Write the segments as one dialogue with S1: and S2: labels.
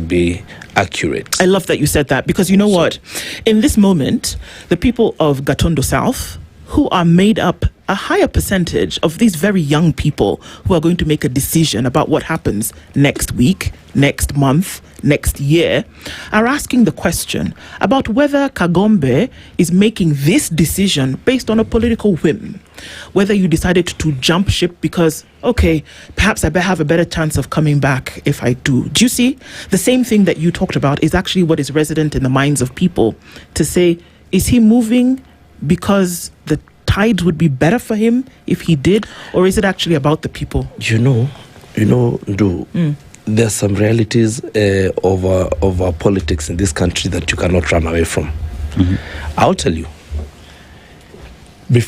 S1: be accurate.
S2: I love that you said that, because you know what? In this moment, the people of Gatondo South, who are made up a higher percentage of these very young people who are going to make a decision about what happens next week, next month, next year, are asking the question about whether Kagombe is making this decision based on a political whim. Whether you decided to jump ship because, okay, perhaps I have a better chance of coming back if I do. Do you see? The same thing that you talked about is actually what is resident in the minds of people, to say, is he moving because the tides would be better for him if he did, or is it actually about the people?
S1: There's some realities of our politics in this country that you cannot run away from. Mm-hmm. I'll tell you.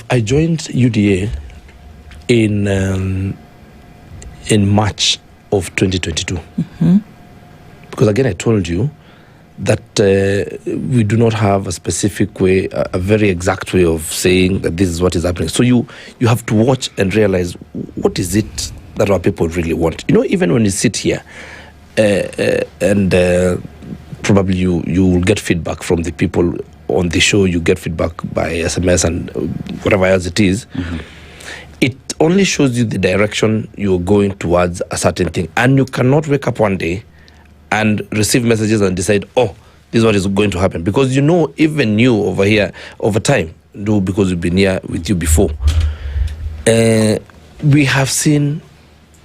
S1: I joined UDA in March of 2022. Mm-hmm. Because again, I told you that we do not have a specific way, a very exact way of saying that this is what is happening. So you have to watch and realize, what is it that our people really want? Even when you sit here and probably you will get feedback from the people on the show, you get feedback by SMS and whatever else it is. Mm-hmm. It only shows you the direction you're going towards a certain thing. And you cannot wake up one day and receive messages and decide, oh, this is what is going to happen. Because even you over here, over time, because we've been here with you before, we have seen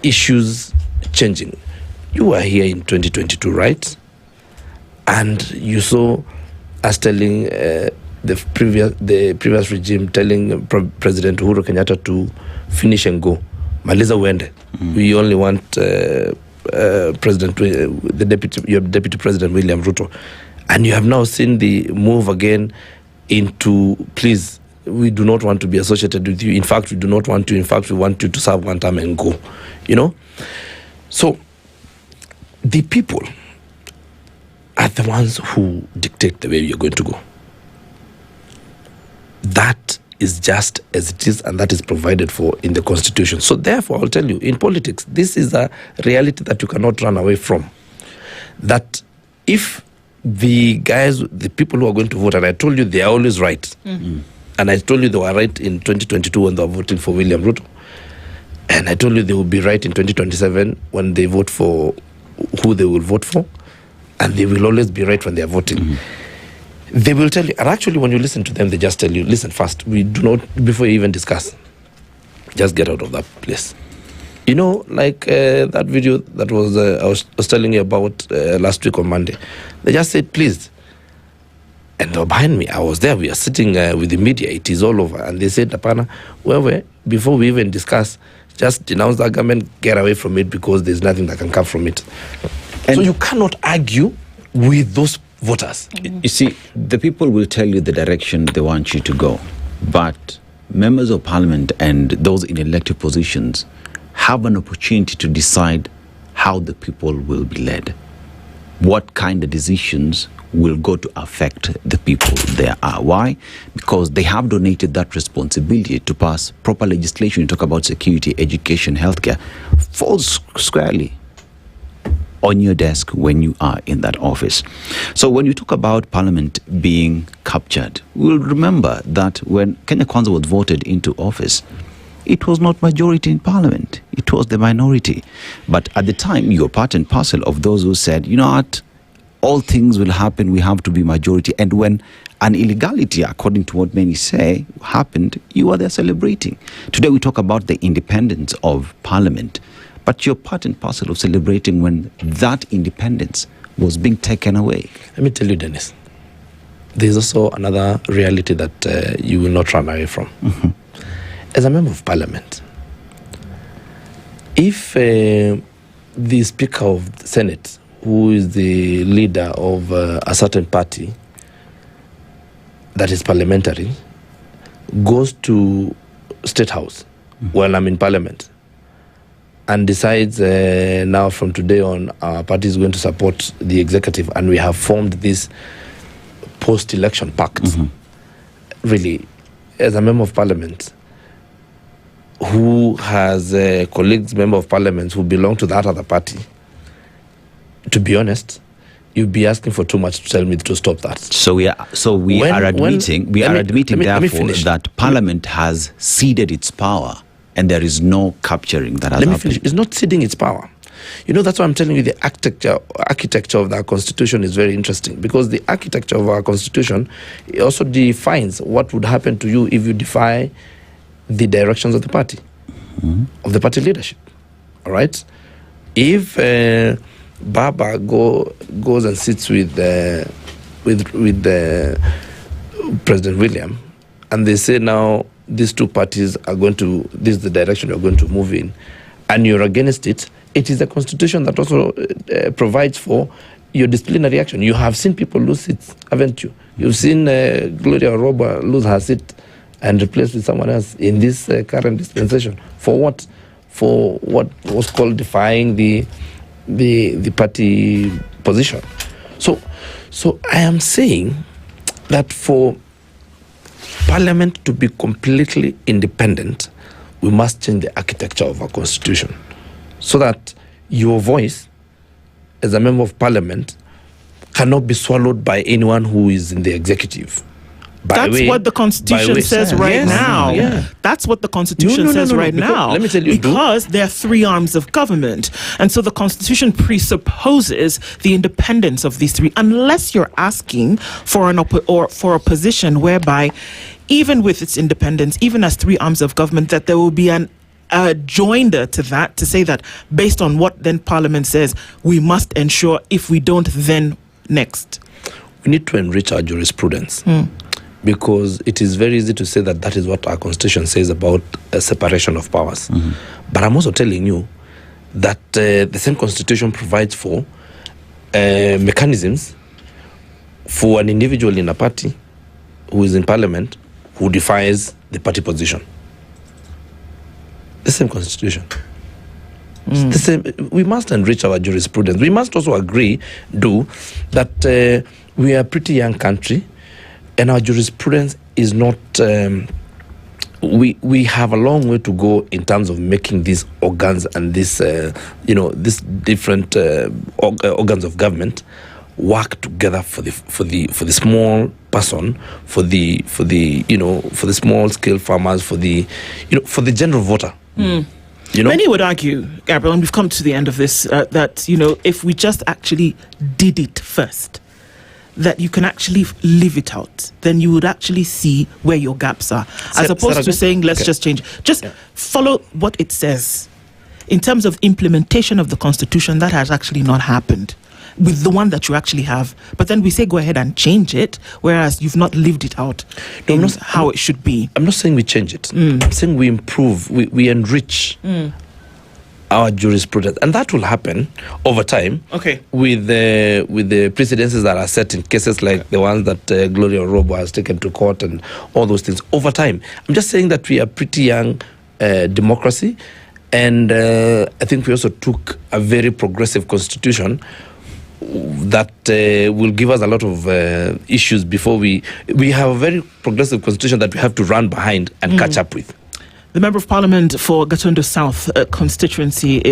S1: issues changing. You were here in 2022, right? And you saw us telling the previous regime, telling President Uhuru Kenyatta to finish and go. Maliza uende. We only want your Deputy President William Ruto. And you have now seen the move again into, please, we do not want to be associated with you. In fact, we do not want to. In fact, we want you to serve one term and go. So the people are the ones who dictate the way you're going to go. That is just as it is, and that is provided for in the Constitution. So therefore, I'll tell you, in politics, this is a reality that you cannot run away from. That if the people who are going to vote, and I told you they are always right, mm-hmm. and I told you they were right in 2022 when they were voting for William Ruto, and I told you they will be right in 2027 when they vote for who they will vote for, and they will always be right when they are voting. Mm-hmm. They will tell you, and actually when you listen to them, they just tell you, listen, first, we do not, before you even discuss, just get out of that place. Like that video that was I was telling you about last week on Monday. They just said, please. And they were behind me. I was there. We are sitting with the media. It is all over. And they said, Apana, before we even discuss, just denounce that government, get away from it, because there's nothing that can come from it. And so you cannot argue with those voters.
S3: Mm-hmm. You see, the people will tell you the direction they want you to go. But members of parliament and those in elected positions have an opportunity to decide how the people will be led. What kind of decisions will go to affect the people there are. Why? Because they have donated that responsibility to pass proper legislation. You talk about security, education, healthcare, falls squarely on your desk when you are in that office. So when you talk about Parliament being captured, we'll remember that when Kenya Kwanza was voted into office, it was not majority in Parliament. It was the minority. But at the time, you're part and parcel of those who said, you know what, all things will happen, we have to be majority. And when an illegality, according to what many say, happened, you are there celebrating. Today we talk about the independence of Parliament. But you're part and parcel of celebrating when that independence was being taken away.
S1: Let me tell you, Dennis, there's also another reality that you will not run away from. Mm-hmm. As a member of Parliament, if the Speaker of the Senate, who is the leader of a certain party that is parliamentary, goes to State House while I'm in Parliament, and decides now from today on our party is going to support the executive, and we have formed this post-election pact. Mm-hmm. Really, as a member of Parliament who has colleagues, member of Parliament who belong to that other party, to be honest, you'd be asking for too much to tell me to stop that.
S3: So we are admitting therefore that Parliament has ceded its power and there is no capturing that has happened.
S1: Finish. It's not ceding its power. You know, that's why I'm telling you the architecture of our constitution is very interesting, because the architecture of our constitution also defines what would happen to you if you defy the directions of the party, of the party leadership. All right? If Baba goes and sits with President William, and they say now these two parties are going to, this is the direction you're going to move in, and you're against it, it is the constitution that also provides for your disciplinary action. You have seen people lose seats, haven't you? You've seen Gloria Roba lose her seat and replaced with someone else in this current dispensation. For what? For what was called defying the party position. So I am saying that for Parliament to be completely independent, we must change the architecture of our constitution, so that your voice as a member of Parliament cannot be swallowed by anyone who is in the executive.
S2: That's what the Constitution says right now.
S1: Yeah.
S2: That's what the Constitution says right now.
S1: Let me tell you,
S2: because there are three arms of government. And so the Constitution presupposes the independence of these three, unless you're asking for a position whereby, even with its independence, even as three arms of government, that there will be an joinder to that, to say that based on what then Parliament says, we must ensure, if we don't, then next.
S1: We need to enrich our jurisprudence. Because it is very easy to say that that is what our constitution says about a separation of powers. But I'm also telling you that the same constitution provides for mechanisms for an individual in a party who is in Parliament who defies the party position. The same constitution. The same. We must enrich our jurisprudence. We must also agree, that we are a pretty young country, and our jurisprudence is not. We have a long way to go in terms of making these organs and this these different organs of government work together for the small person, for the small scale farmers, for the general voter.
S2: Many would argue, Gabriel, and we've come to the end of this, that if we just actually did it first, that you can actually live it out, then you would actually see where your gaps are, as opposed to saying, let's just change. Follow what it says. In terms of implementation of the Constitution, that has actually not happened with the one that you actually have. But then we say, go ahead and change it, whereas you've not lived it out how it should be. I'm not saying we change it. I'm saying we improve, we enrich our jurisprudence, and that will happen over time. With the precedences that are set in cases like the ones that Gloria Robo has taken to court and all those things over time. I'm just saying that we are pretty young democracy, and I think we also took a very progressive constitution that will give us a lot of issues before we have a very progressive constitution that we have to run behind and catch up with. The Member of Parliament for Gatundu South constituency is